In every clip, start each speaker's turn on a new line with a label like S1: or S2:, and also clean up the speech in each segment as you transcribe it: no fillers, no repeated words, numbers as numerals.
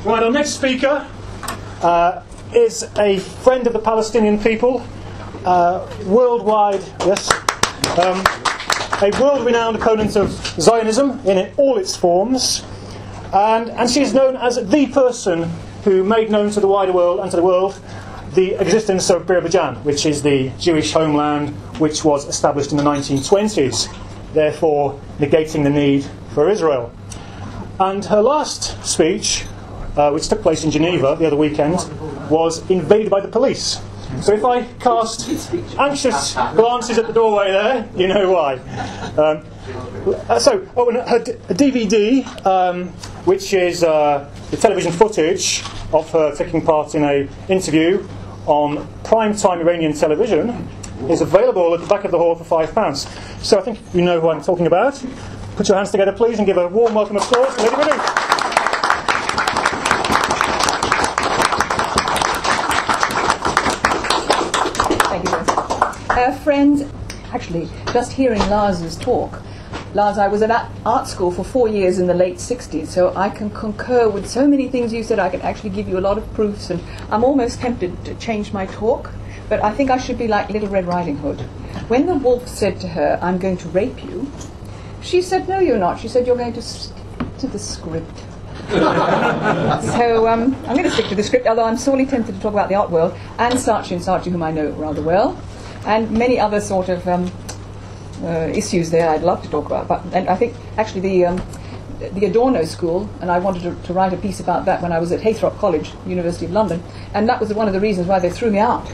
S1: Right, our next speaker is a friend of the Palestinian people, worldwide, yes, a world-renowned opponent of Zionism in all its forms, and she is known as the person who made known to the wider world and to the world the existence of Birobidzhan, which is the Jewish homeland which was established in the 1920s, therefore negating the need for Israel. And her last speech, which took place in Geneva the other weekend, was invaded by the police. So if I cast anxious glances at the doorway there, you know why. And her DVD, which is the television footage of her taking part in an interview on prime-time Iranian television, is available at the back of the hall for £5. So I think you know who I'm talking about. Put your hands together, please, and give a warm welcome applause to Lady Renouf.
S2: Thank you, friends. Actually, just hearing Lars's talk, Lars, I was at art school for 4 years in the late 60s, so I can concur with so many things you said. I can actually give you a lot of proofs, and I'm almost tempted to change my talk, but I think I should be like Little Red Riding Hood. When the wolf said to her, "I'm going to rape you," she said, "No, you're not." She said, "You're going to stick to the script." So I'm going to stick to the script, although I'm sorely tempted to talk about the art world, and Saatchi, whom I know rather well, and many other sort of issues there I'd love to talk about. And I think actually the Adorno School, and I wanted to write a piece about that when I was at Heythrop College, University of London, and that was one of the reasons why they threw me out.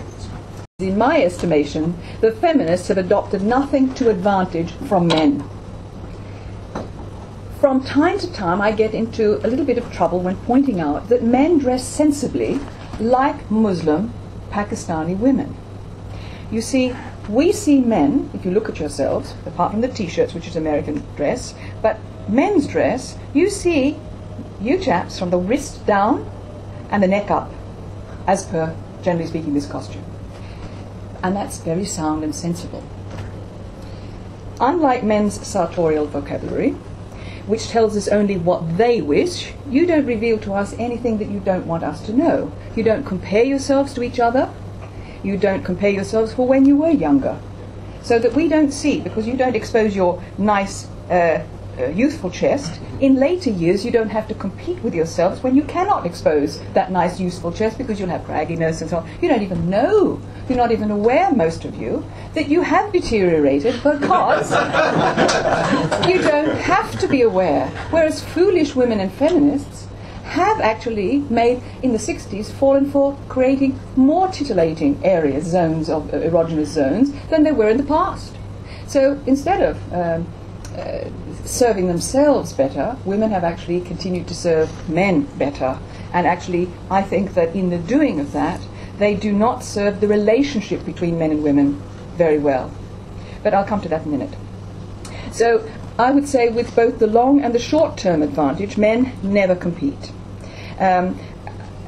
S2: In my estimation, the feminists have adopted nothing to advantage from men. From time to time, I get into a little bit of trouble when pointing out that men dress sensibly like Muslim Pakistani women. You see, we see men, if you look at yourselves, apart from the T-shirts, which is American dress, but men's dress, you see, you chaps, from the wrist down and the neck up, as per, generally speaking, this costume. And that's very sound and sensible. Unlike men's sartorial vocabulary, which tells us only what they wish, you don't reveal to us anything that you don't want us to know. You don't compare yourselves to each other. You don't compare yourselves for when you were younger. So that we don't see, because you don't expose your nice, youthful chest, in later years you don't have to compete with yourselves when you cannot expose that nice, youthful chest because you'll have cragginess and so on. You don't even know, you're not even aware, most of you, that you have deteriorated because you don't have to be aware. Whereas foolish women and feminists have actually made, in the 60s, fallen for creating more titillating areas, zones of erogenous zones, than they were in the past. So instead of serving themselves better, women have actually continued to serve men better. And actually, I think that in the doing of that, they do not serve the relationship between men and women very well. But I'll come to that in a minute. So I would say with both the long and the short-term advantage, men never compete.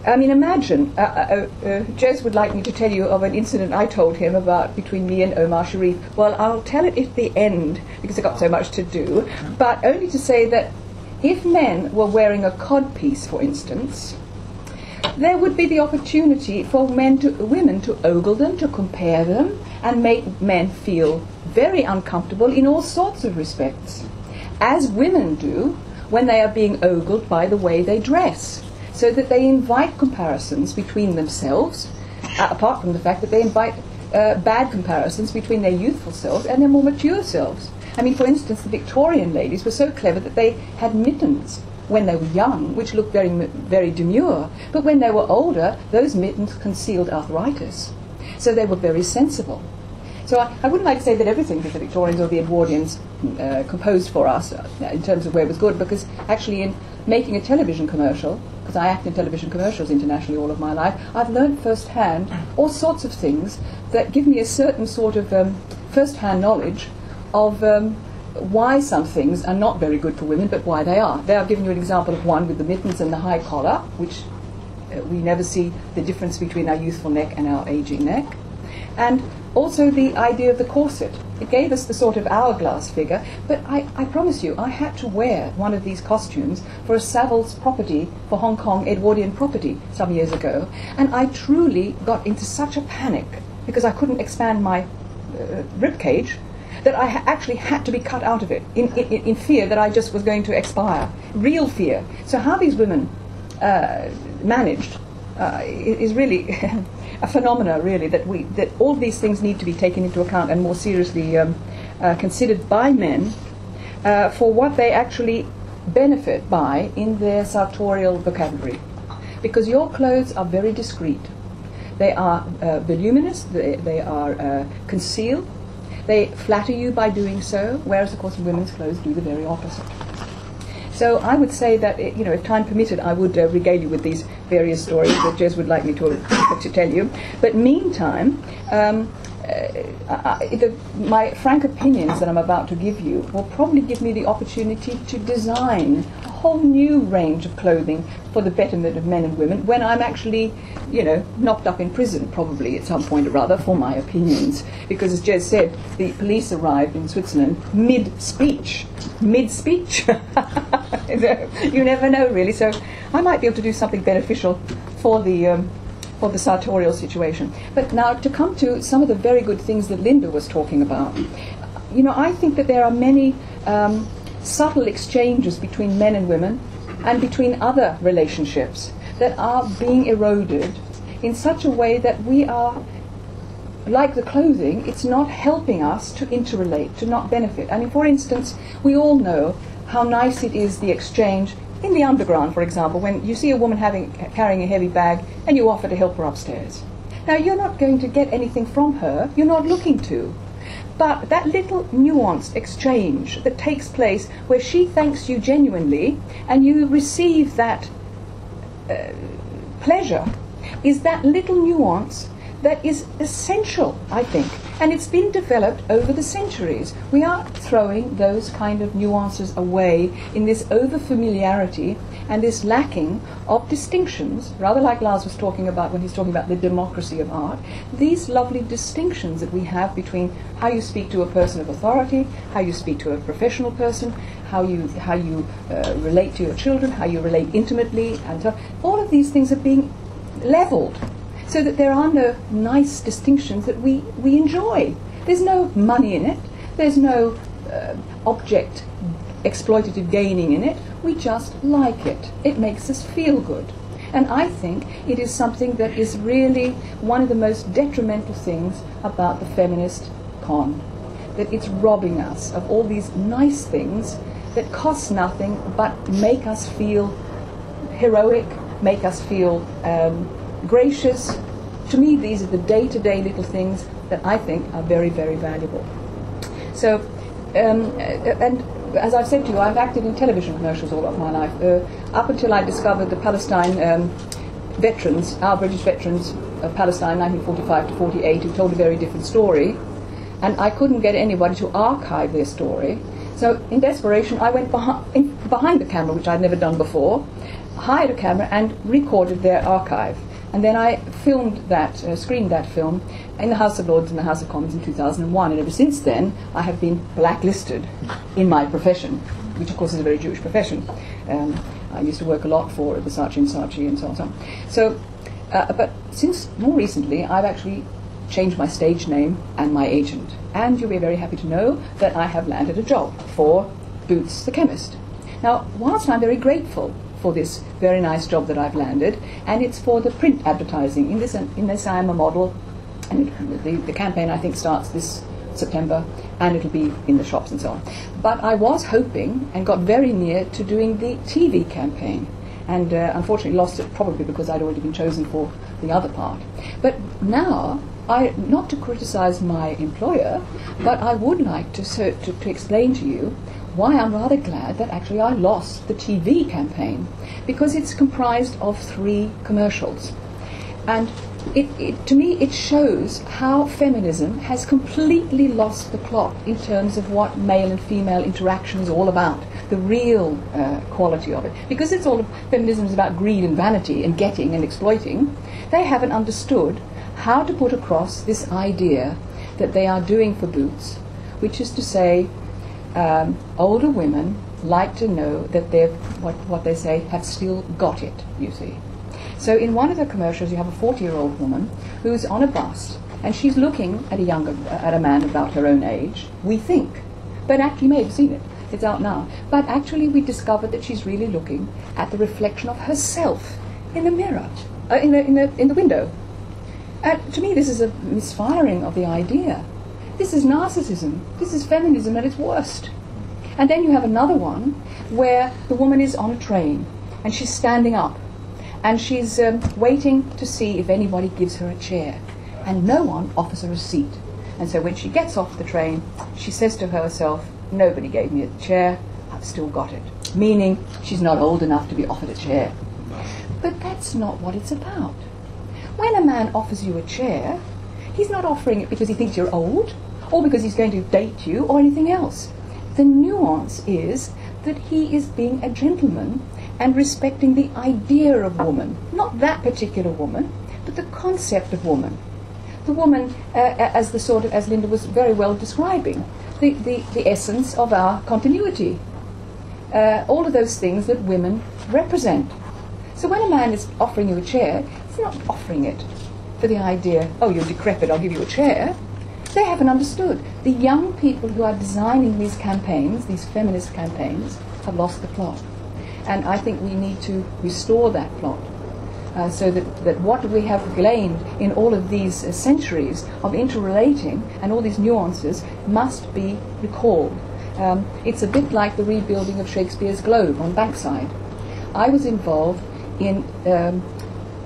S2: I mean, imagine, Jez would like me to tell you of an incident I told him about between me and Omar Sharif. Well, I'll tell it at the end, because I've got so much to do, but only to say that if men were wearing a codpiece, for instance, there would be the opportunity for women to ogle them, to compare them, and make men feel very uncomfortable in all sorts of respects, as women do when they are being ogled by the way they dress. So that they invite comparisons between themselves, apart from the fact that they invite bad comparisons between their youthful selves and their more mature selves. I mean, for instance, the Victorian ladies were so clever that they had mittens when they were young, which looked very, very demure. But when they were older, those mittens concealed arthritis. So they were very sensible. So I wouldn't like to say that everything that the Victorians or the Edwardians composed for us in terms of where it was good, because actually in making a television commercial, because I act in television commercials internationally all of my life, I've learned firsthand all sorts of things that give me a certain sort of first-hand knowledge of why some things are not very good for women, but why they are. There I've given you an example of one with the mittens and the high collar, which we never see the difference between our youthful neck and our aging neck. And also the idea of the corset. It gave us the sort of hourglass figure, but I promise you, I had to wear one of these costumes for a Savills property, for Hong Kong Edwardian property some years ago, and I truly got into such a panic because I couldn't expand my rib cage that I actually had to be cut out of it in fear that I just was going to expire. Real fear. So how these women managed is really a phenomena, really, that all these things need to be taken into account and more seriously considered by men for what they actually benefit by in their sartorial vocabulary. Because your clothes are very discreet. They are voluminous, they are concealed, they flatter you by doing so, whereas, of course, women's clothes do the very opposite. So I would say that, if time permitted, I would regale you with these various stories that Jez would like me to tell you. But meantime, my frank opinions that I'm about to give you will probably give me the opportunity to design a whole new range of clothing for the betterment of men and women when I'm actually, knocked up in prison, probably at some point or other, for my opinions. Because, as Jez said, the police arrived in Switzerland mid-speech. Mid-speech. You never know, really. So I might be able to do something beneficial for the sartorial situation. But now, to come to some of the very good things that Linda was talking about, I think that there are many subtle exchanges between men and women and between other relationships that are being eroded in such a way that we are, like the clothing, it's not helping us to interrelate, to not benefit. I mean, for instance, we all know how nice it is, the exchange in the underground, for example, when you see a woman carrying a heavy bag and you offer to help her upstairs. Now, you're not going to get anything from her, you're not looking to. But that little nuanced exchange that takes place where she thanks you genuinely and you receive that pleasure is that little nuance that is essential, I think. And it's been developed over the centuries. We are throwing those kind of nuances away in this over-familiarity and this lacking of distinctions, rather like Lars was talking about when he's talking about the democracy of art, these lovely distinctions that we have between how you speak to a person of authority, how you speak to a professional person, how you relate to your children, how you relate intimately, and so all of these things are being leveled, so that there are no nice distinctions that we enjoy. There's no money in it. There's no object exploitative gaining in it. We just like it. It makes us feel good. And I think it is something that is really one of the most detrimental things about the feminist con. That it's robbing us of all these nice things that cost nothing but make us feel heroic, make us feel gracious. To me, these are the day-to-day little things that I think are very, very valuable. So, and as I've said to you, I've acted in television commercials all of my life, up until I discovered the Palestine veterans, our British veterans of Palestine, 1945 to 48, who told a very different story, and I couldn't get anybody to archive their story. So, in desperation, I went behind the camera, which I'd never done before, hired a camera and recorded their archive. And then I filmed that, screened that film in the House of Lords and the House of Commons in 2001. And ever since then, I have been blacklisted in my profession, which of course is a very Jewish profession. I used to work a lot for Versace and Saatchi and so on. So, but since more recently, I've actually changed my stage name and my agent. And you'll be very happy to know that I have landed a job for Boots the Chemist. Now, whilst I'm very grateful for this very nice job that I've landed, and it's for the print advertising. In this I am a model, and the campaign I think starts this September, and it'll be in the shops and so on. But I was hoping and got very near to doing the TV campaign, and unfortunately lost it, probably because I'd already been chosen for the other part. But now, not to criticize my employer, but I would like to explain to you why I'm rather glad that actually I lost the TV campaign, because it's comprised of 3 commercials. And to me it shows how feminism has completely lost the plot in terms of what male and female interaction is all about, the real quality of it. Because it's all feminism is about greed and vanity and getting and exploiting, they haven't understood how to put across this idea that they are doing for Boots which is to say, older women like to know that they've, what they say, have still got it, you see. So in one of the commercials, you have a 40-year-old woman who's on a bus, and she's looking at a man about her own age, we think. But actually, you may have seen it. It's out now. But actually, we discovered that she's really looking at the reflection of herself in the mirror, in the window. To me, this is a misfiring of the idea. This is narcissism. This is feminism at its worst. And then you have another one where the woman is on a train and she's standing up and she's waiting to see if anybody gives her a chair, and no one offers her a seat. And so when she gets off the train, she says to herself, nobody gave me a chair, I've still got it. Meaning she's not old enough to be offered a chair. But that's not what it's about. When a man offers you a chair, he's not offering it because he thinks you're old, or because he's going to date you, or anything else. The nuance is that he is being a gentleman and respecting the idea of woman, not that particular woman, but the concept of woman. The woman as Linda was very well describing, the essence of our continuity. All of those things that women represent. So when a man is offering you a chair, he's not offering it for the idea, oh, you're decrepit, I'll give you a chair. They haven't understood. The young people who are designing these campaigns, these feminist campaigns, have lost the plot. And I think we need to restore that plot. So that what we have gained in all of these centuries of interrelating and all these nuances must be recalled. It's a bit like the rebuilding of Shakespeare's Globe on Bankside. I was involved in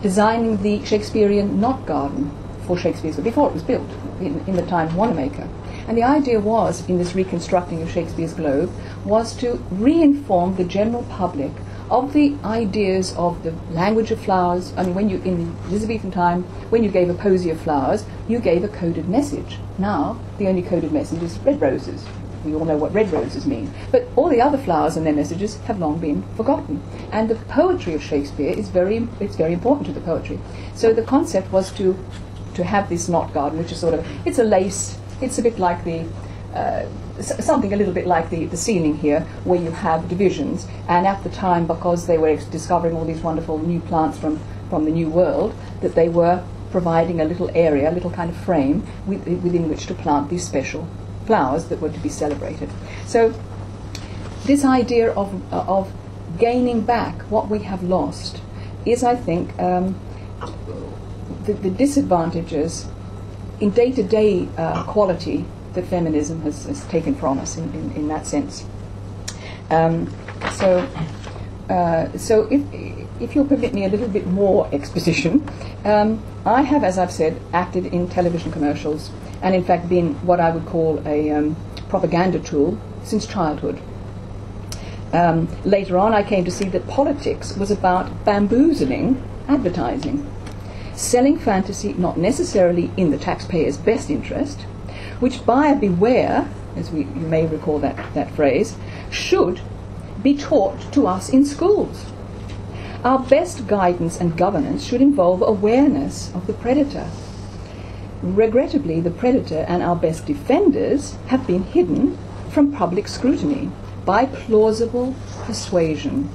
S2: designing the Shakespearean knot garden for Shakespeare's Globe, before it was built, in the time of Wanamaker. And the idea was, in this reconstructing of Shakespeare's Globe, was to re-inform the general public of the ideas of the language of flowers. I mean, when you, in the Elizabethan time, when you gave a posy of flowers, you gave a coded message. Now, the only coded message is red roses. We all know what red roses mean. But all the other flowers and their messages have long been forgotten. And the poetry of Shakespeare is very important to the poetry. So the concept was to have this knot garden, which is sort of, it's a lace, it's a bit like the, something a little bit like the ceiling here, where you have divisions. And at the time, because they were discovering all these wonderful new plants from the New World, that they were providing a little area, a little kind of frame within which to plant these special flowers that were to be celebrated. So this idea of gaining back what we have lost is, I think, the disadvantages in day-to-day quality that feminism has taken from us in that sense. So if you'll permit me a little bit more exposition, I have, as I've said, acted in television commercials and in fact been what I would call a propaganda tool since childhood. Later on I came to see that politics was about bamboozling advertising, selling fantasy not necessarily in the taxpayer's best interest, which buyer beware, as you may recall that phrase, should be taught to us in schools. Our best guidance and governance should involve awareness of the predator. Regrettably, the predator and our best defenders have been hidden from public scrutiny by plausible persuasion.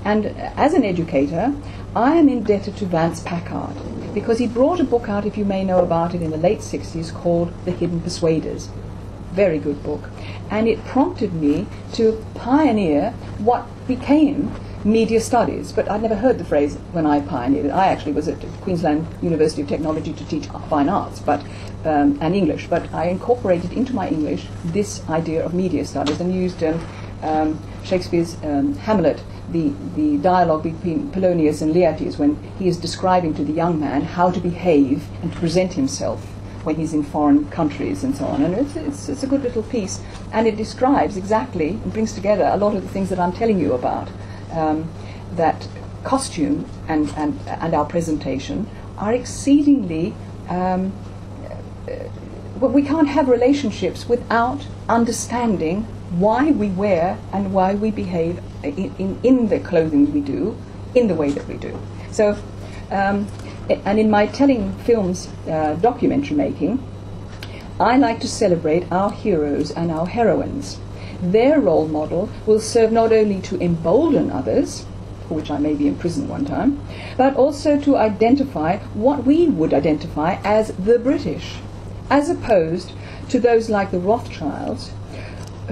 S2: And as an educator, I am indebted to Vance Packard, because he brought a book out, if you may know about it, in the late 60s called The Hidden Persuaders. Very good book. And it prompted me to pioneer what became media studies. But I'd never heard the phrase when I pioneered it. I actually was at Queensland University of Technology to teach fine arts and English. But I incorporated into my English this idea of media studies and used Shakespeare's Hamlet, the dialogue between Polonius and Laertes, when he is describing to the young man how to behave and to present himself when he's in foreign countries and so on. And it's a good little piece, and it describes exactly and brings together a lot of the things that I'm telling you about. That costume and our presentation are exceedingly but we can't have relationships without understanding why we wear and why we behave in the clothing we do, in the way that we do. So, and in my telling films documentary making, I like to celebrate our heroes and our heroines. Their role model will serve not only to embolden others, for which I may be in prison one time, but also to identify what we would identify as the British, as opposed to those like the Rothschilds,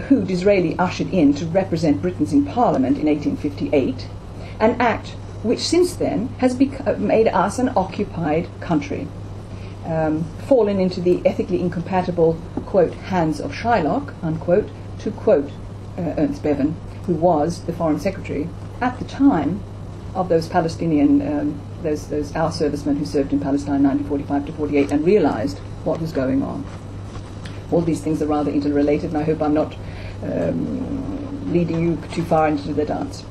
S2: who Disraeli ushered in to represent Britons in Parliament in 1858, an act which since then has made us an occupied country, fallen into the ethically incompatible, quote, hands of Shylock, unquote, to quote Ernst Bevin, who was the Foreign Secretary at the time of those Palestinian, those our servicemen who served in Palestine 1945 to 48 and realized what was going on. All these things are rather interrelated, and I hope I'm not leading you too far into the dance.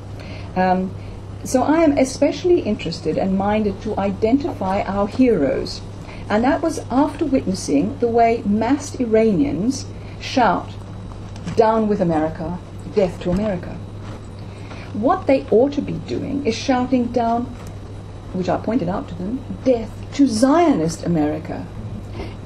S2: So I am especially interested and minded to identify our heroes, and that was after witnessing the way massed Iranians shout, "Down with America, death to America." What they ought to be doing is shouting down, which I pointed out to them, death to Zionist America.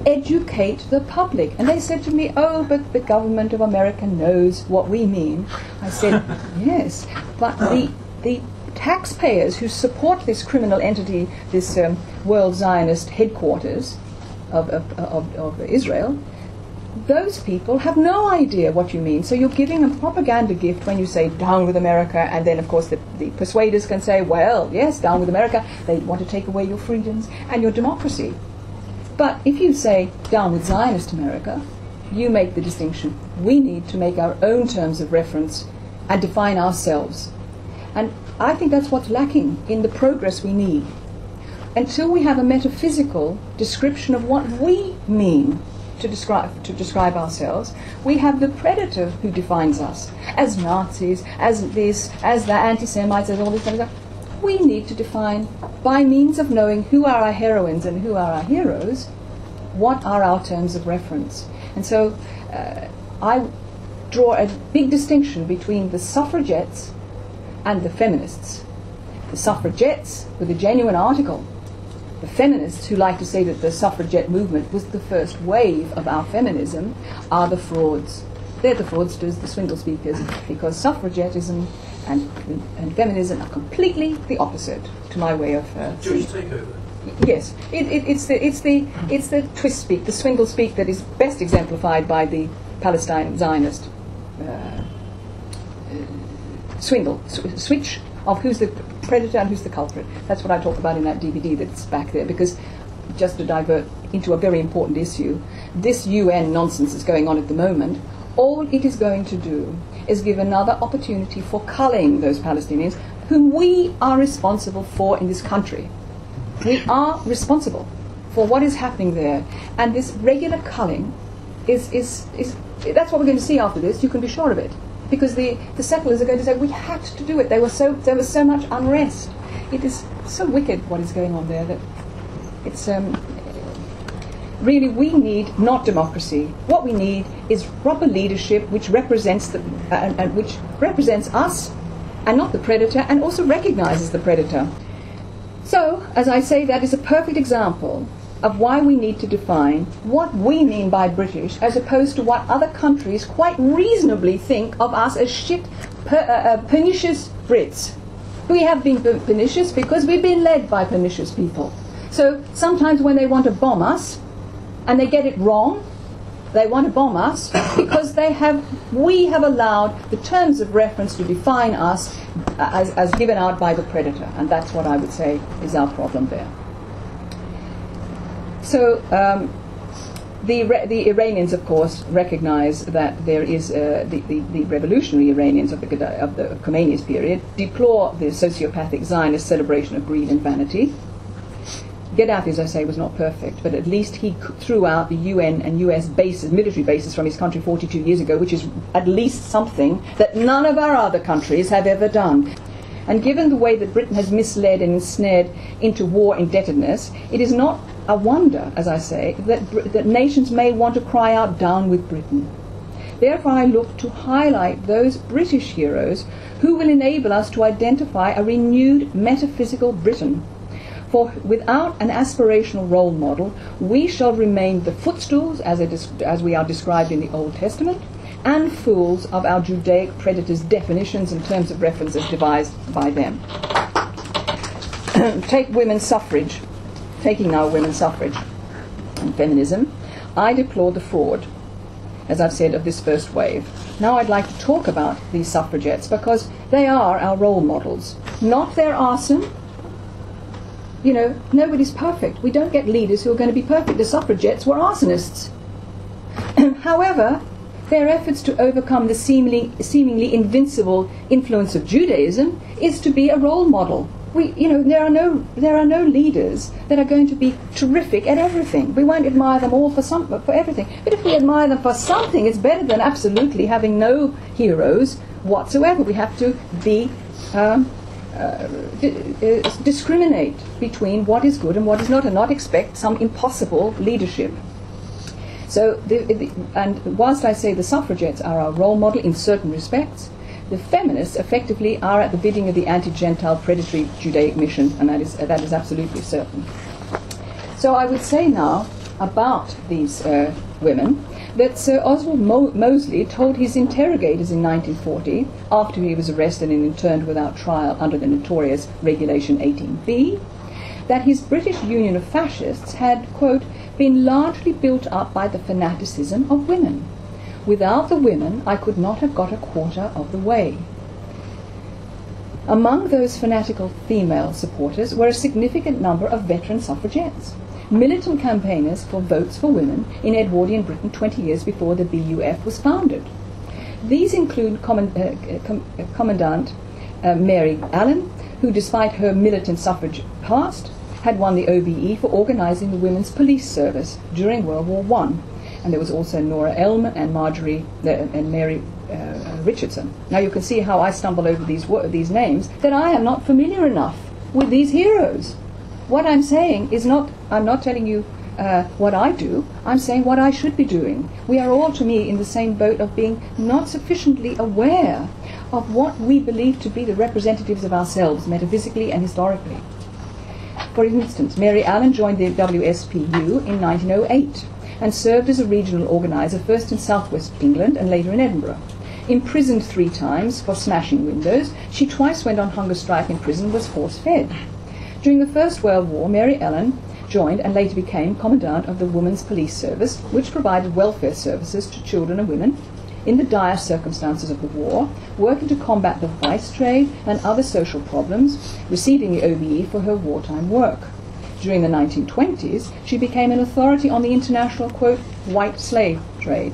S2: Educate the public. And they said to me, "Oh, but the government of America knows what we mean." I said, yes, but the taxpayers who support this criminal entity, this World Zionist headquarters of Israel, those people have no idea what you mean. So you're giving a propaganda gift when you say down with America, and then of course the persuaders can say, well, yes, down with America, they want to take away your freedoms and your democracy. But if you say down with Zionist America, you make the distinction. We need to make our own terms of reference and define ourselves. And I think that's what's lacking in the progress we need. Until we have a metaphysical description of what we mean to describe ourselves, we have the predator who defines us as Nazis, as this, as that, anti-Semites, as all this kind of stuff. We need to define, by means of knowing who are our heroines and who are our heroes, what are our terms of reference. And so I draw a big distinction between the suffragettes and the feminists. The suffragettes with a genuine article. The feminists, who like to say that the suffragette movement was the first wave of our feminism, are the frauds. They're the fraudsters, the swindle speakers, because suffragettism and feminism are completely the opposite to my way of
S3: Jewish takeover.
S2: Yes, it's the twist speak, the swindle speak that is best exemplified by the Palestine Zionist switch of who's the predator and who's the culprit. That's what I talk about in that DVD that's back there, because just to divert into a very important issue, this UN nonsense is going on at the moment. All it is going to do is give another opportunity for culling those Palestinians whom we are responsible for in this country. We are responsible for what is happening there, and this regular culling is that's what we're going to see after this. You can be sure of it, because the settlers are going to say we had to do it. There was so much unrest. It is so wicked what is going on there that it's really, we need not democracy. What we need is proper leadership, which represents and which represents us, and not the predator, and also recognises the predator. So, as I say, that is a perfect example of why we need to define what we mean by British, as opposed to what other countries quite reasonably think of us as pernicious Brits. We have been pernicious because we've been led by pernicious people. So sometimes when they want to bomb us, and they get it wrong, they want to bomb us because we have allowed the terms of reference to define us as given out by the predator, and that's what I would say is our problem there. So the Iranians, of course, recognize that there is the revolutionary Iranians of the Khomeini's period deplore the sociopathic Zionist celebration of greed and vanity. Gaddafi, as I say, was not perfect, but at least he threw out the UN and US bases, military bases from his country 42 years ago, which is at least something that none of our other countries have ever done. And given the way that Britain has misled and ensnared into war indebtedness, it is not a wonder, as I say, that nations may want to cry out, down with Britain. Therefore I look to highlight those British heroes who will enable us to identify a renewed metaphysical Britain. For without an aspirational role model, we shall remain the footstools, as we are described in the Old Testament, and fools of our Judaic predators' definitions and terms of reference as devised by them. Take women's suffrage. Taking now women's suffrage and feminism, I deplore the fraud, as I've said, of this first wave. Now I'd like to talk about these suffragettes because they are our role models, not their arson. You know, nobody's perfect. We don't get leaders who are going to be perfect. The suffragettes were arsonists. However, their efforts to overcome the seemingly invincible influence of Judaism is to be a role model. There are no leaders that are going to be terrific at everything. We won't admire them all for everything. But if we admire them for something, it's better than absolutely having no heroes whatsoever. We have to be discriminate between what is good and what is not, and not expect some impossible leadership. So, and whilst I say the suffragettes are our role model in certain respects, the feminists effectively are at the bidding of the anti-Gentile predatory Judaic mission, and that is absolutely certain. So I would say now about these women that Sir Oswald Mosley told his interrogators in 1940, after he was arrested and interned without trial under the notorious Regulation 18B, that his British Union of Fascists had, quote, been largely built up by the fanaticism of women. Without the women, I could not have got a quarter of the way. Among those fanatical female supporters were a significant number of veteran suffragettes, militant campaigners for votes for women in Edwardian Britain 20 years before the BUF was founded. These include Commandant Mary Allen, who, despite her militant suffrage past, had won the OBE for organising the women's police service during World War I. And there was also Nora Elm and Mary Richardson. Now you can see how I stumble over these names, that I am not familiar enough with these heroes. What I'm saying is I'm not telling you what I do, I'm saying what I should be doing. We are all, to me, in the same boat of being not sufficiently aware of what we believe to be the representatives of ourselves, metaphysically and historically. For instance, Mary Allen joined the WSPU in 1908 and served as a regional organiser first in southwest England and later in Edinburgh. Imprisoned 3 times for smashing windows, she twice went on hunger strike in prison and was force-fed. During the First World War, Mary Allen joined and later became Commandant of the Women's Police Service, which provided welfare services to children and women in the dire circumstances of the war, working to combat the vice trade and other social problems, receiving the OBE for her wartime work. During the 1920s, she became an authority on the international, quote, white slave trade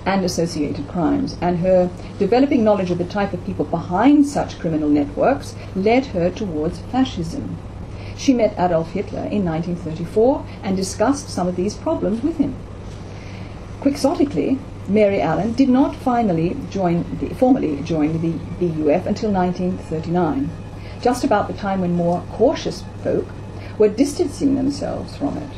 S2: and associated crimes, and her developing knowledge of the type of people behind such criminal networks led her towards fascism. She met Adolf Hitler in 1934 and discussed some of these problems with him. Quixotically, Mary Allen did not formally join the BUF until 1939, just about the time when more cautious folk were distancing themselves from it.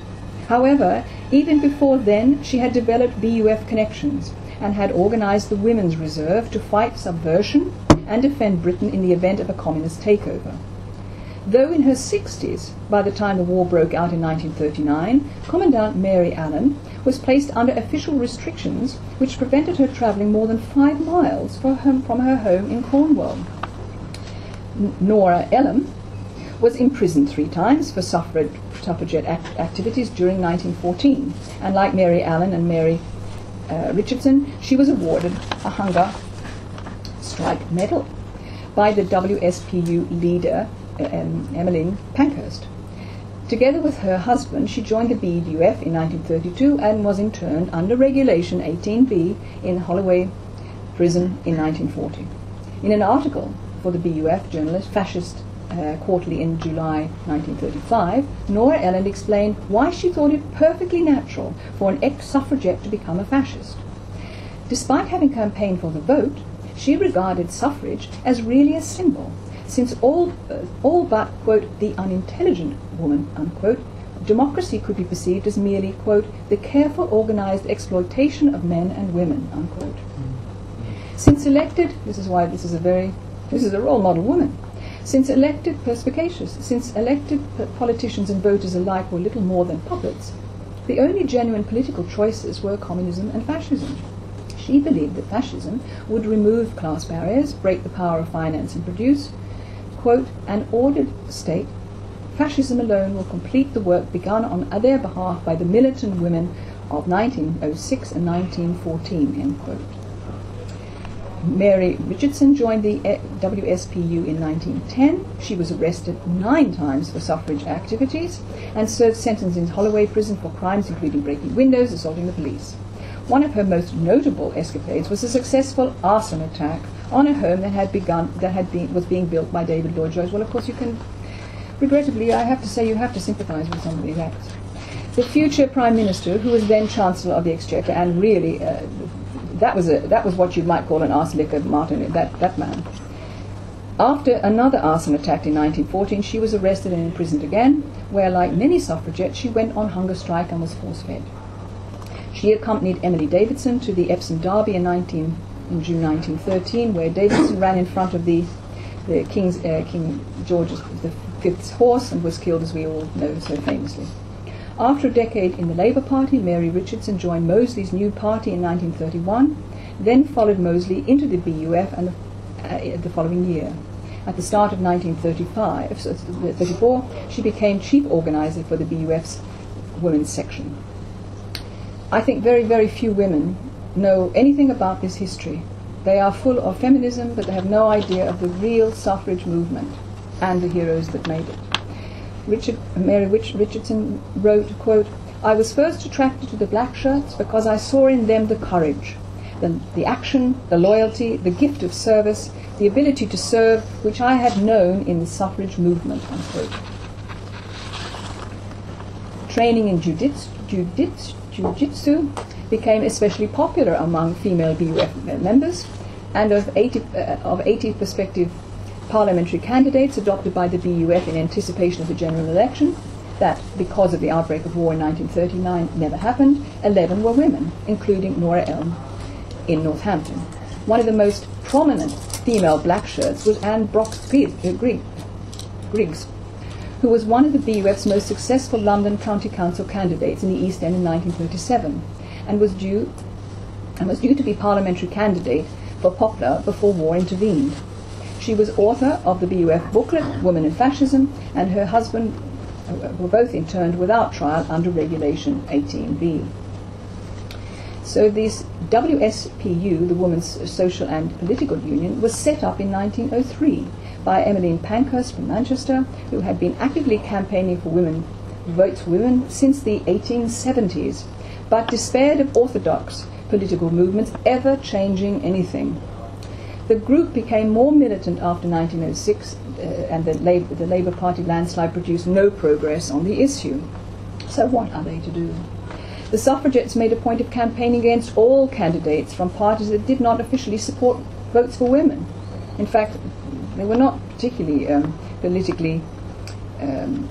S2: However, even before then, she had developed BUF connections and had organised the Women's Reserve to fight subversion and defend Britain in the event of a communist takeover. Though in her 60s, by the time the war broke out in 1939, Commandant Mary Allen was placed under official restrictions which prevented her travelling more than 5 miles from her home in Cornwall. Nora Elm was imprisoned 3 times for suffragette activities during 1914, and like Mary Allen and Mary Richardson, she was awarded a hunger strike medal by the WSPU leader Emmeline Pankhurst. Together with her husband, she joined the BUF in 1932 and was interned under Regulation 18B in Holloway Prison in 1940. In an article for the BUF journalist Fascist Quarterly in July 1935, Nora Elland explained why she thought it perfectly natural for an ex-suffragette to become a fascist. Despite having campaigned for the vote, she regarded suffrage as really a symbol, since all but, quote, the unintelligent woman, unquote, democracy could be perceived as merely, quote, the careful organised exploitation of men and women, unquote. Since elected, this is a role model woman. Since elected politicians and voters alike were little more than puppets, the only genuine political choices were communism and fascism. She believed that fascism would remove class barriers, break the power of finance and produce, quote, an ordered state. Fascism alone will complete the work begun on their behalf by the militant women of 1906 and 1914, end quote. Mary Richardson joined the WSPU in 1910. She was arrested 9 times for suffrage activities and served sentence in Holloway prison for crimes including breaking windows, assaulting the police. One of her most notable escapades was a successful arson attack on a home that was being built by David Lloyd Jones. Well, of course, you can, regrettably, I have to say, you have to sympathise with some of these acts. The future Prime Minister, who was then Chancellor of the Exchequer, and really that was what you might call an arse-licker, Martin, that man. After another arson attack in 1914, she was arrested and imprisoned again, where, like many suffragettes, she went on hunger strike and was force-fed. She accompanied Emily Davidson to the Epsom Derby in June 1913, where Davidson ran in front of the King George V's horse and was killed, as we all know so famously. After a decade in the Labour Party, Mary Richardson joined Mosley's new party in 1931, then followed Mosley into the BUF and the following year. At the start of 1934, she became chief organiser for the BUF's women's section. I think very, very few women know anything about this history. They are full of feminism, but they have no idea of the real suffrage movement and the heroes that made it. Mary Richardson wrote, quote, I was first attracted to the black shirts because I saw in them the courage, the action, the loyalty, the gift of service, the ability to serve, which I had known in the suffrage movement, unquote. Training in jiu-jitsu became especially popular among female BUF members, and of 80 prospective parliamentary candidates adopted by the BUF in anticipation of the general election, that, because of the outbreak of war in 1939, never happened, 11 were women, including Nora Elm in Northampton. One of the most prominent female black shirts was Anne Briggs, who was one of the BUF's most successful London County Council candidates in the East End in 1937, and was due to be parliamentary candidate for Poplar before war intervened. She was author of the BUF booklet, Woman and Fascism, and her husband were both interned without trial under Regulation 18B. So this WSPU, the Women's Social and Political Union, was set up in 1903 by Emmeline Pankhurst from Manchester, who had been actively campaigning for votes for women since the 1870s, but despaired of orthodox political movements ever changing anything. The group became more militant after 1906, and the Labour Party landslide produced no progress on the issue. So what are they to do? The suffragettes made a point of campaigning against all candidates from parties that did not officially support votes for women. In fact, they were not particularly politically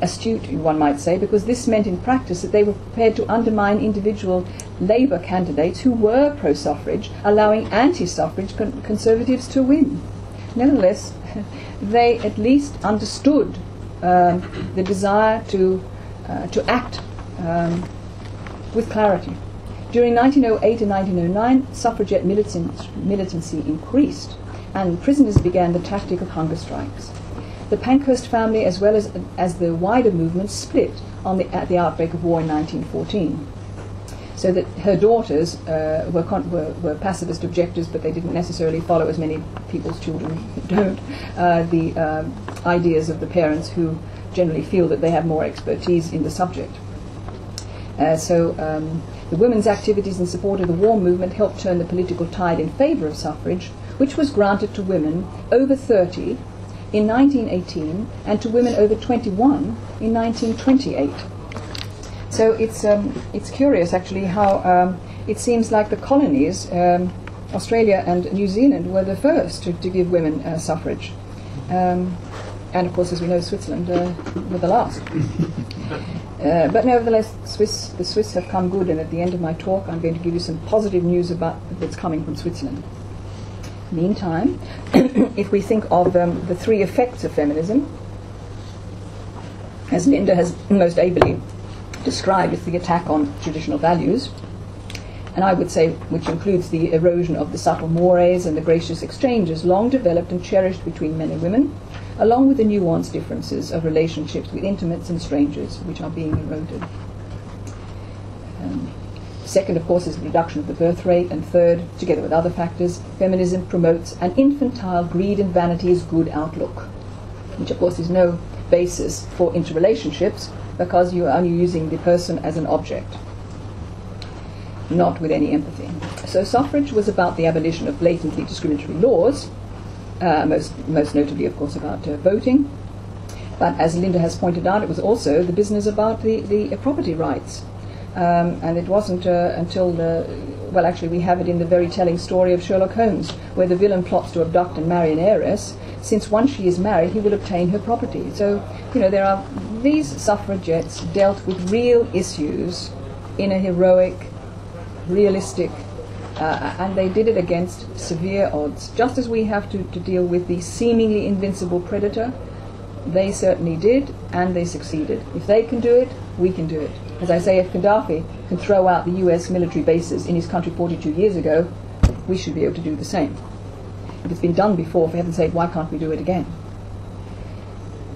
S2: astute, one might say, because this meant in practice that they were prepared to undermine individual Labour candidates who were pro-suffrage, allowing anti-suffrage conservatives to win. Nevertheless, they at least understood the desire to act with clarity. During 1908 and 1909, suffragette militancy increased, and prisoners began the tactic of hunger strikes. The Pankhurst family, as well as the wider movement, split at the outbreak of war in 1914. So that her daughters were pacifist objectors, but they didn't necessarily follow, as many people's children don't, the ideas of the parents, who generally feel that they have more expertise in the subject. The women's activities in support of the war movement helped turn the political tide in favour of suffrage, which was granted to women over 30 in 1918 and to women over 21 in 1928. So it's curious actually how it seems like the colonies, Australia and New Zealand, were the first to give women suffrage, and of course, as we know, Switzerland were the last. But nevertheless, the Swiss have come good, and at the end of my talk I'm going to give you some positive news that's coming from Switzerland. Meantime, if we think of the three effects of feminism, as Linda has most ably described, it's the attack on traditional values, and I would say which includes the erosion of the subtle mores and the gracious exchanges long developed and cherished between men and women, along with the nuanced differences of relationships with intimates and strangers which are being eroded. Second, of course, is the reduction of the birth rate, and third, together with other factors, feminism promotes an infantile greed and vanity as good outlook, which of course is no basis for interrelationships, because you are only using the person as an object, not with any empathy. So suffrage was about the abolition of blatantly discriminatory laws, most notably, of course, about voting. But as Linda has pointed out, it was also the business about the property rights. And it wasn't until, well, actually we have it in the very telling story of Sherlock Holmes, where the villain plots to abduct and marry an heiress, since once she is married, he will obtain her property. So, there are these suffragettes dealt with real issues in a heroic, realistic, and they did it against severe odds. Just as we have to deal with the seemingly invincible predator, they certainly did, and they succeeded. If they can do it, we can do it. As I say, if Gaddafi can throw out the US military bases in his country 42 years ago, we should be able to do the same. If it's been done before, for heaven's sake, why can't we do it again?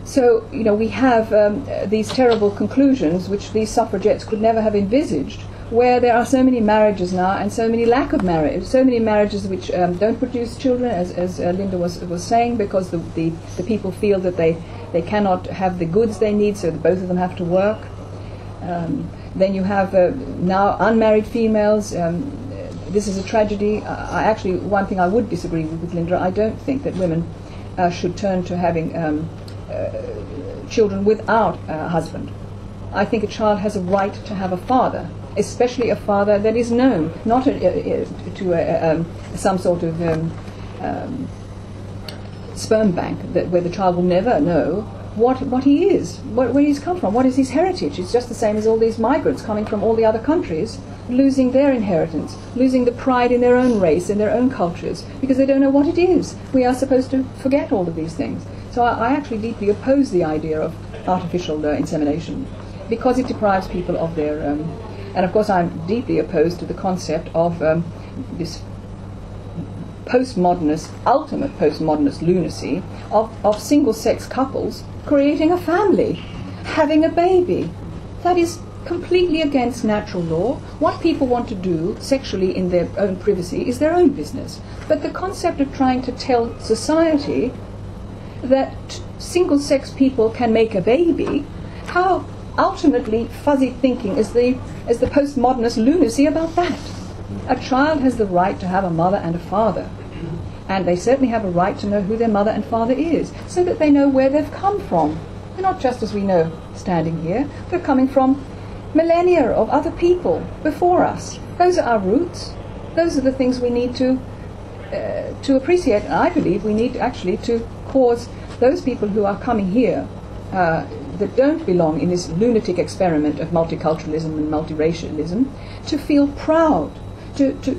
S2: So, we have these terrible conclusions which these suffragettes could never have envisaged, where there are so many marriages now and so many lack of marriage, so many marriages which don't produce children, as Linda was saying, because the people feel that they cannot have the goods they need, so that both of them have to work. Then you have now unmarried females. This is a tragedy. Actually, one thing I would disagree with Linda, I don't think that women should turn to having children without a husband. I think a child has a right to have a father, especially a father that is known, not to some sort of sperm bank where the child will never know what he is, where he's come from, what is his heritage. It's just the same as all these migrants coming from all the other countries, losing their inheritance, losing the pride in their own race, in their own cultures, because they don't know what it is. We are supposed to forget all of these things. So I actually deeply oppose the idea of artificial insemination, because it deprives people of their... and of course I'm deeply opposed to the concept of this postmodernist, ultimate postmodernist lunacy of single-sex couples creating a family, having a baby. That is completely against natural law. What people want to do sexually in their own privacy is their own business. But the concept of trying to tell society that single-sex people can make a baby, how ultimately fuzzy thinking is the postmodernist lunacy about that? A child has the right to have a mother and a father, and they certainly have a right to know who their mother and father is, so that they know where they've come from. They're not just, as we know, standing here. They're coming from millennia of other people before us. Those are our roots. Those are the things we need to appreciate. And I believe we need actually to cause those people who are coming here that don't belong in this lunatic experiment of multiculturalism and multiracialism to feel proud,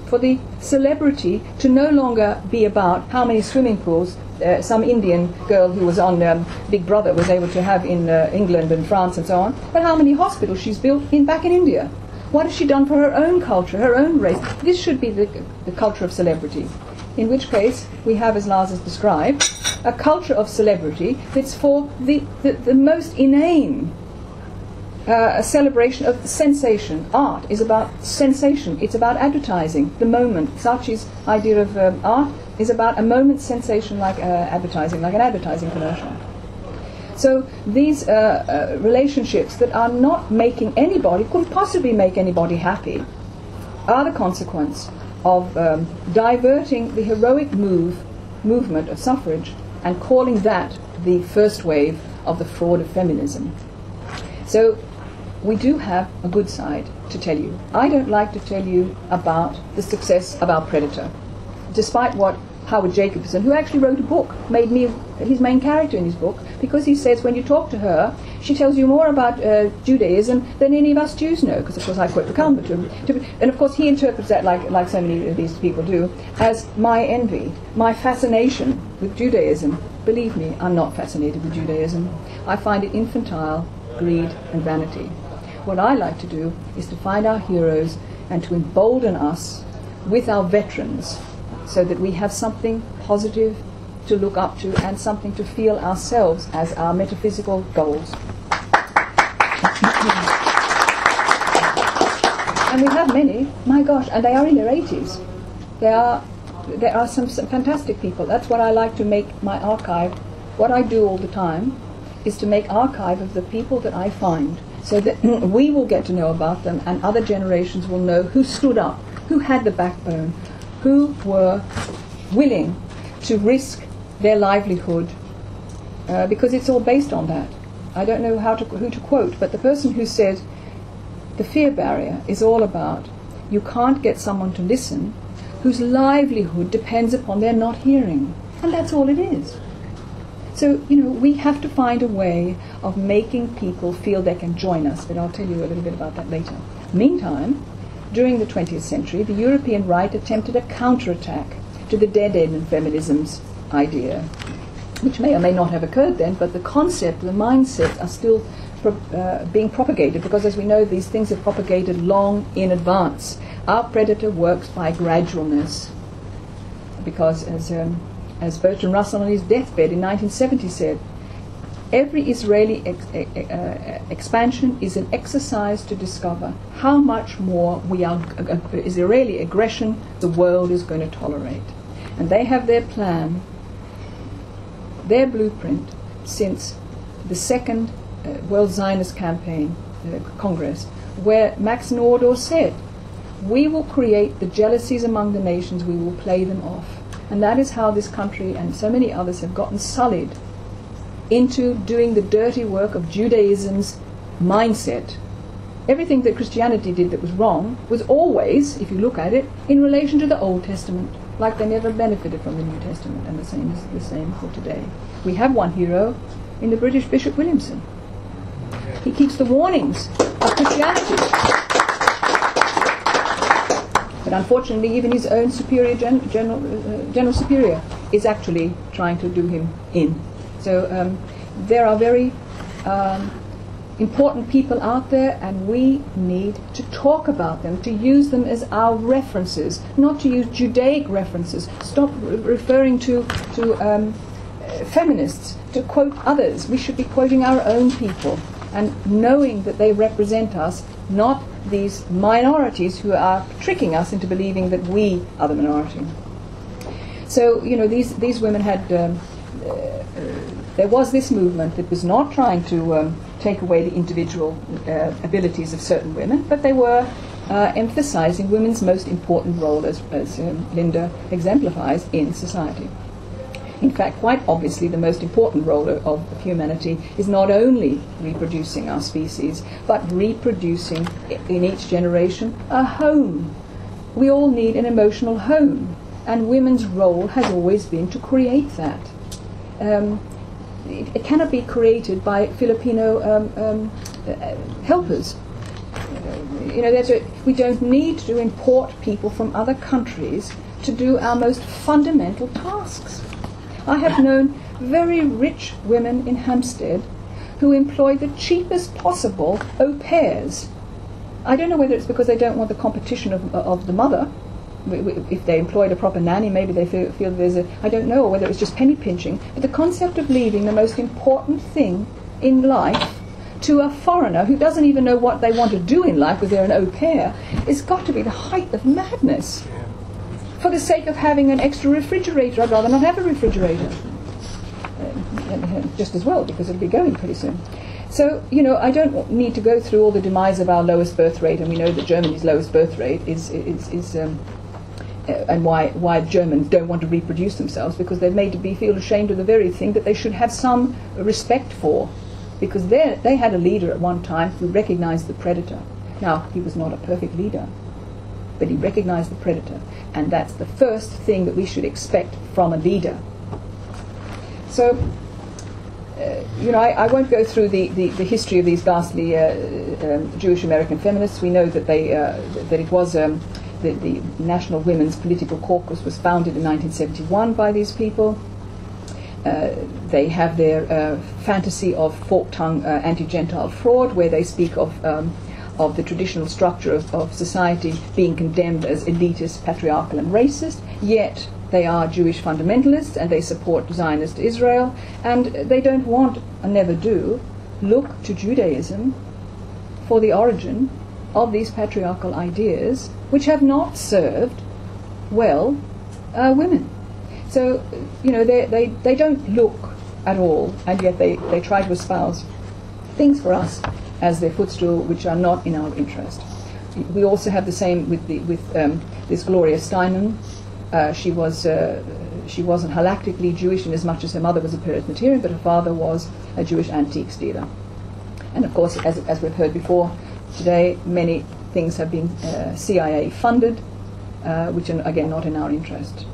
S2: for the celebrity to no longer be about how many swimming pools some Indian girl who was on Big Brother was able to have in England and France and so on, but how many hospitals she's built back in India. What has she done for her own culture, her own race? This should be the culture of celebrity. In which case, we have, as Lars has described, a culture of celebrity that's for the most inane a celebration of sensation. Art is about sensation. It's about advertising, the moment. Saatchi's idea of art is about a moment's sensation, like advertising, like an advertising commercial. So these relationships that are not making anybody, couldn't possibly make anybody happy, are the consequence of diverting the heroic movement of suffrage and calling that the first wave of the fraud of feminism. So we do have a good side to tell you. I don't like to tell you about the success of our predator. Despite what Howard Jacobson, who actually wrote a book, made me his main character in his book, because he says when you talk to her, she tells you more about Judaism than any of us Jews know, because of course I quote the Talmud to him. And of course he interprets that, like so many of these people do, as my envy, my fascination with Judaism. Believe me, I'm not fascinated with Judaism. I find it infantile, greed and vanity. What I like to do is to find our heroes and to embolden us with our veterans, so that we have something positive to look up to and something to feel ourselves as our metaphysical goals. And we have many, my gosh, and they are in their 80s. There are some fantastic people. That's what I like to make my archive. What I do all the time is to make archive of the people that I find, so that we will get to know about them and other generations will know who stood up, who had the backbone, who were willing to risk their livelihood, because it's all based on that. I don't know who to quote, but the person who said the fear barrier is all about you can't get someone to listen whose livelihood depends upon their not hearing, and that's all it is. So, we have to find a way of making people feel they can join us, but I'll tell you a little bit about that later. Meantime, during the 20th century, the European right attempted a counterattack to the dead-end feminism's idea, which may or may not have occurred then, but the concept, the mindset are still being propagated, because as we know, these things are propagated long in advance. Our predator works by gradualness, because as Bertrand Russell on his deathbed in 1970 said, every Israeli expansion is an exercise to discover how much more Israeli aggression the world is going to tolerate. And they have their plan, their blueprint, since the second World Zionist Campaign Congress, where Max Nordau said, we will create the jealousies among the nations, we will play them off. And that is how this country and so many others have gotten sullied into doing the dirty work of Judaism's mindset. Everything that Christianity did that was wrong was always, if you look at it, in relation to the Old Testament, like they never benefited from the New Testament, and the same for today. We have one hero in the British Bishop Williamson. He keeps the warnings of Christianity. But unfortunately, even his own superior general superior is actually trying to do him in. So there are very important people out there, and we need to talk about them, to use them as our references, not to use Judaic references. Stop referring to feminists, to quote others. We should be quoting our own people and knowing that they represent us, not these minorities who are tricking us into believing that we are the minority. So, these women had... there was this movement that was not trying to take away the individual abilities of certain women, but they were emphasizing women's most important role, as Linda exemplifies, in society. In fact, quite obviously, the most important role of humanity is not only reproducing our species, but reproducing in each generation a home. We all need an emotional home, and women's role has always been to create that. It cannot be created by Filipino helpers. We don't need to import people from other countries to do our most fundamental tasks. I have known very rich women in Hampstead who employ the cheapest possible au pairs. I don't know whether it's because they don't want the competition of the mother. If they employed a proper nanny, maybe they feel there's I don't know, or whether it's just penny pinching. But the concept of leaving the most important thing in life to a foreigner who doesn't even know what they want to do in life, because they're an au pair, has got to be the height of madness. For the sake of having an extra refrigerator, I'd rather not have a refrigerator. Just as well, because it'll be going pretty soon. So, I don't need to go through all the demise of our lowest birth rate, and we know that Germany's lowest birth rate is and why Germans don't want to reproduce themselves, because they're made to feel ashamed of the very thing that they should have some respect for, because they had a leader at one time who recognized the predator. Now, he was not a perfect leader, but he recognized the predator. And that's the first thing that we should expect from a leader. So, I won't go through the history of these ghastly Jewish American feminists. We know that that it was the National Women's Political Caucus was founded in 1971 by these people. They have their fantasy of fork-tongued anti-Gentile fraud, where they speak of the traditional structure of society being condemned as elitist, patriarchal and racist, yet they are Jewish fundamentalists and they support Zionist Israel, and they don't want, and never do, look to Judaism for the origin of these patriarchal ideas, which have not served well women. So, they don't look at all, and yet they try to espouse things for us as their footstool, which are not in our interest. We also have the same with this Gloria Steinem. She wasn't halachically Jewish in as much as her mother was a Presbyterian, but her father was a Jewish antiques dealer. And of course, as we've heard before today, many things have been CIA funded, which are again not in our interest.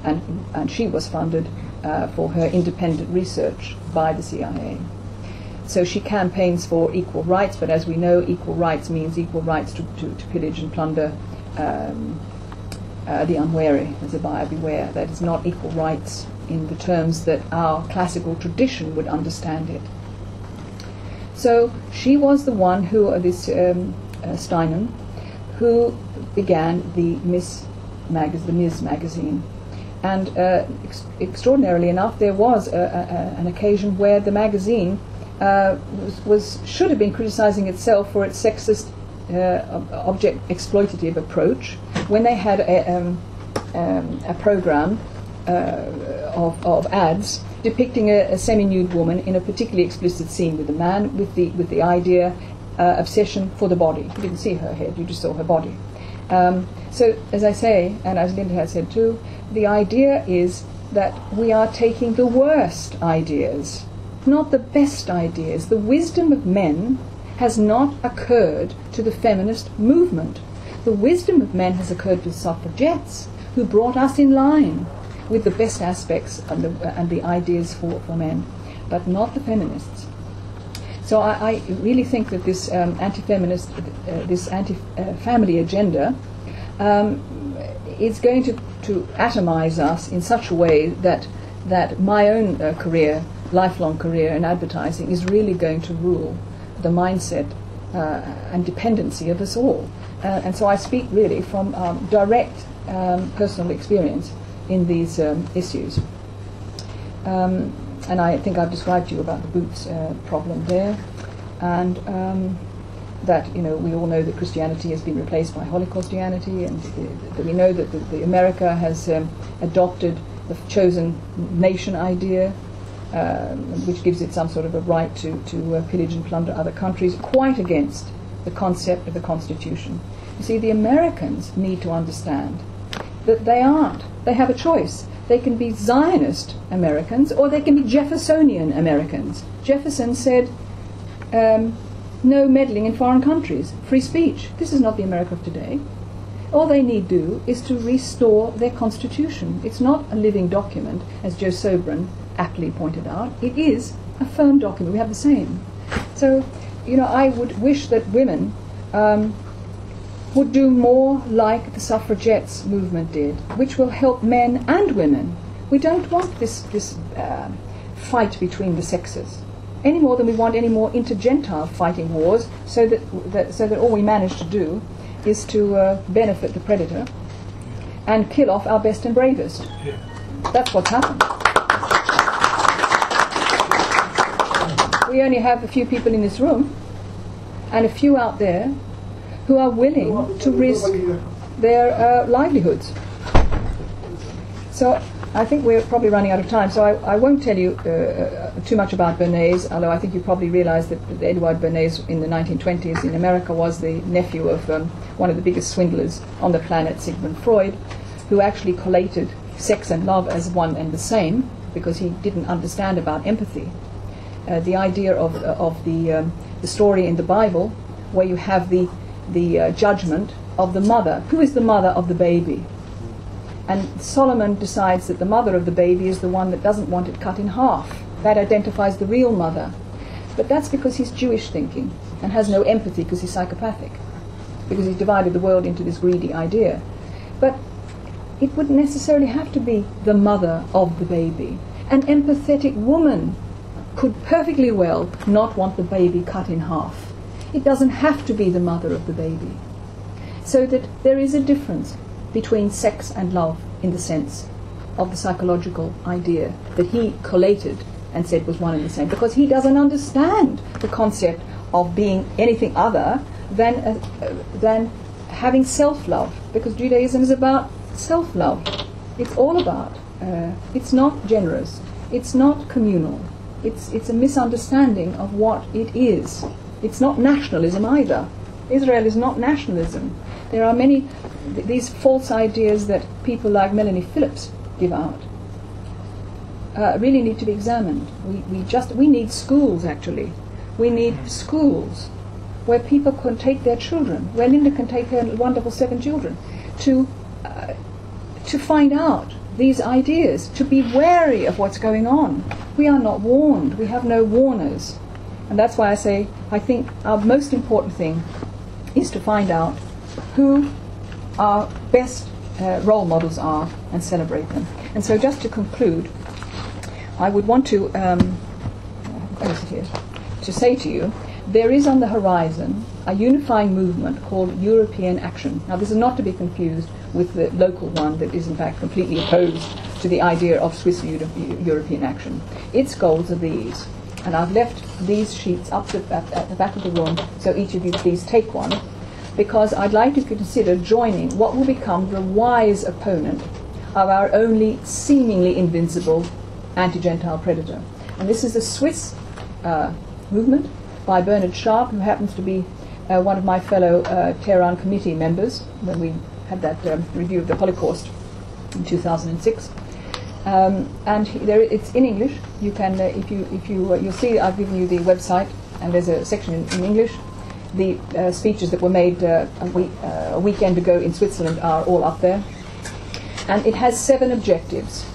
S2: And she was funded for her independent research by the CIA. So she campaigns for equal rights, but as we know, equal rights means equal rights to pillage and plunder the unwary, as a buyer beware. That is not equal rights in the terms that our classical tradition would understand it. So she was the one who, this Steinem, who began the Ms. magazine. And extraordinarily enough, there was an occasion where the magazine should have been criticizing itself for its sexist object exploitative approach, when they had a program of ads depicting a semi-nude woman in a particularly explicit scene with a man, with the idea obsession for the body. You didn't see her head, you just saw her body. So, as I say, and as Linda has said too, the idea is that we are taking the worst ideas, not the best ideas. The wisdom of men has not occurred to the feminist movement. The wisdom of men has occurred to the suffragettes, who brought us in line with the best aspects and the ideas for men, but not the feminists. So I really think that this anti-feminist, this anti-family agenda is going to atomize us in such a way that my own career, lifelong career in advertising, is really going to rule the mindset and dependency of us all. And so I speak really from direct personal experience in these issues. And I think I've described to you about the boots problem there, and that we all know that Christianity has been replaced by Holocaustianity, and that we know that the America has adopted the chosen nation idea, which gives it some sort of a right to pillage and plunder other countries, quite against the concept of the Constitution. You see, the Americans need to understand that they aren't. They have a choice. They can be Zionist Americans, or they can be Jeffersonian Americans. Jefferson said, no meddling in foreign countries, free speech. This is not the America of today. All they need do is to restore their Constitution. It's not a living document, as Joe Sobran aptly pointed out. It is a firm document. We have the same. So, I would wish that women would do more like the suffragettes movement did, which will help men and women. We don't want this fight between the sexes any more than we want any more inter-Gentile fighting wars, so that all we manage to do is to benefit the predator and kill off our best and bravest. That's what's happened. We only have a few people in this room and a few out there who are willing to risk their livelihoods. So I think we're probably running out of time, so I won't tell you too much about Bernays, although I think you probably realize that Edouard Bernays in the 1920s in America was the nephew of one of the biggest swindlers on the planet, Sigmund Freud, who actually collated sex and love as one and the same, because he didn't understand about empathy. The idea of the story in the Bible where you have the judgment of the mother. Who is the mother of the baby? And Solomon decides that the mother of the baby is the one that doesn't want it cut in half. That identifies the real mother. But that's because he's Jewish thinking and has no empathy because he's psychopathic, because he's divided the world into this greedy idea. But it wouldn't necessarily have to be the mother of the baby. An empathetic woman could perfectly well not want the baby cut in half. It doesn't have to be the mother of the baby. So that there is a difference between sex and love in the sense of the psychological idea that he collated and said was one and the same, because he doesn't understand the concept of being anything other than having self-love, because Judaism is about self-love. It's all about. It's not generous. It's not communal. It's a misunderstanding of what it is. It's not nationalism either. Israel is not nationalism. There are many these false ideas that people like Melanie Phillips give out. Really need to be examined. We need schools, actually. We need schools where people can take their children, where Linda can take her wonderful 7 children, to find out these ideas, to be wary of what's going on. We are not warned. We have no warners. And that's why I say I think our most important thing is to find out who our best role models are and celebrate them. And so just to conclude, I would want to say to you, there is on the horizon a unifying movement called European Action. Now this is not to be confused with the local one that is in fact completely opposed to the idea of Swiss European Action. Its goals are these, and I've left these sheets up at the back of the room, so each of you please take one, because I'd like to consider joining what will become the wise opponent of our only seemingly invincible anti-Gentile predator. And this is a Swiss movement by Bernard Sharp, who happens to be one of my fellow Tehran committee members when we had that review of the Holocaust in 2006. It's in English. You can, you'll see, I've given you the website, and there's a section in English. The speeches that were made a weekend ago in Switzerland are all up there. And it has 7 objectives.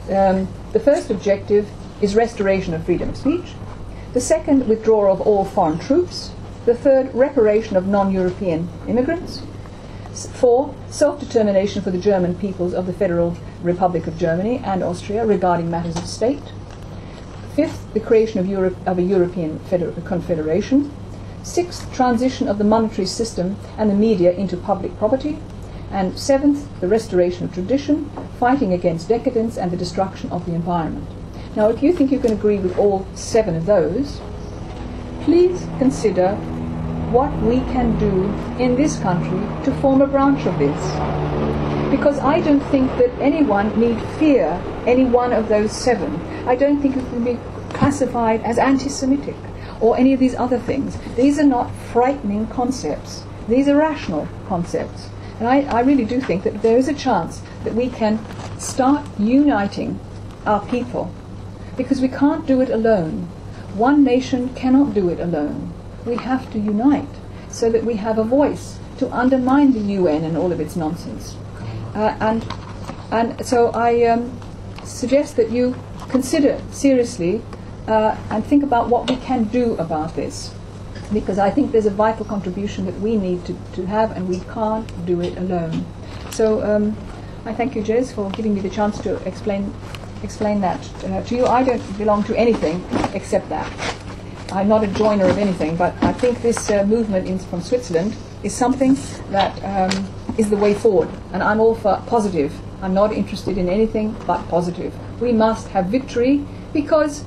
S2: The first objective is restoration of freedom of speech. The second, withdrawal of all foreign troops. The third, reparation of non-European immigrants. 4, self-determination for the German peoples of the Federal Republic of Germany and Austria regarding matters of state. 5th, the creation of a European confederation. 6th, transition of the monetary system and the media into public property. And 7th, the restoration of tradition, fighting against decadence and the destruction of the environment. Now, if you think you can agree with all 7 of those, please consider what we can do in this country to form a branch of this. Because I don't think that anyone need fear any one of those 7. I don't think it can be classified as anti-Semitic or any of these other things. These are not frightening concepts. These are rational concepts. And I really do think that there is a chance that we can start uniting our people, because we can't do it alone. One nation cannot do it alone. We have to unite so that we have a voice to undermine the UN and all of its nonsense. And so I suggest that you consider seriously and think about what we can do about this, because I think there's a vital contribution that we need to have, and we can't do it alone. So I thank you, Jez, for giving me the chance to explain that to you. I don't belong to anything except that. I'm not a joiner of anything, but I think this movement from Switzerland is something that is the way forward, and I'm all for positive. I'm not interested in anything but positive. We must have victory, because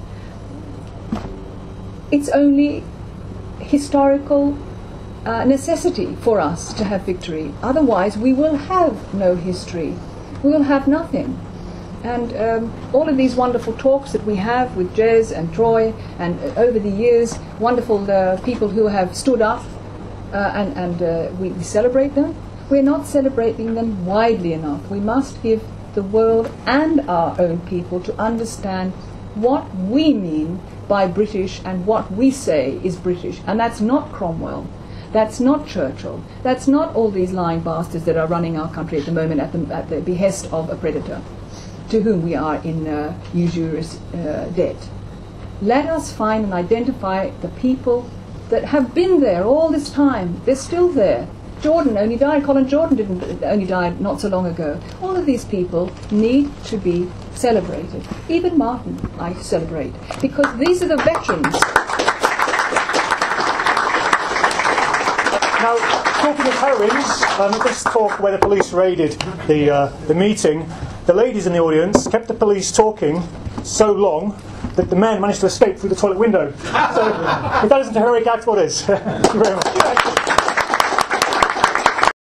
S2: it's only historical necessity for us to have victory. Otherwise, we will have no history. We will have nothing. And all of these wonderful talks that we have with Jez and Troy, and over the years, wonderful people who have stood up, and we celebrate them. We're not celebrating them widely enough. We must give the world and our own people to understand what we mean by British and what we say is British. And that's not Cromwell. That's not Churchill. That's not all these lying bastards that are running our country at the moment at the behest of a predator, to whom we are in usurious debt. Let us find and identify the people that have been there all this time. They're still there. Jordan only died. Colin Jordan only died not so long ago. All of these people need to be celebrated. Even Martin, I celebrate, because these are the veterans.
S1: Now, talking of heroines, at this talk where the police raided the meeting, the ladies in the audience kept the police talking so long that the men managed to escape through the toilet window. So, if that isn't a heroic act, what is? Thank you very much.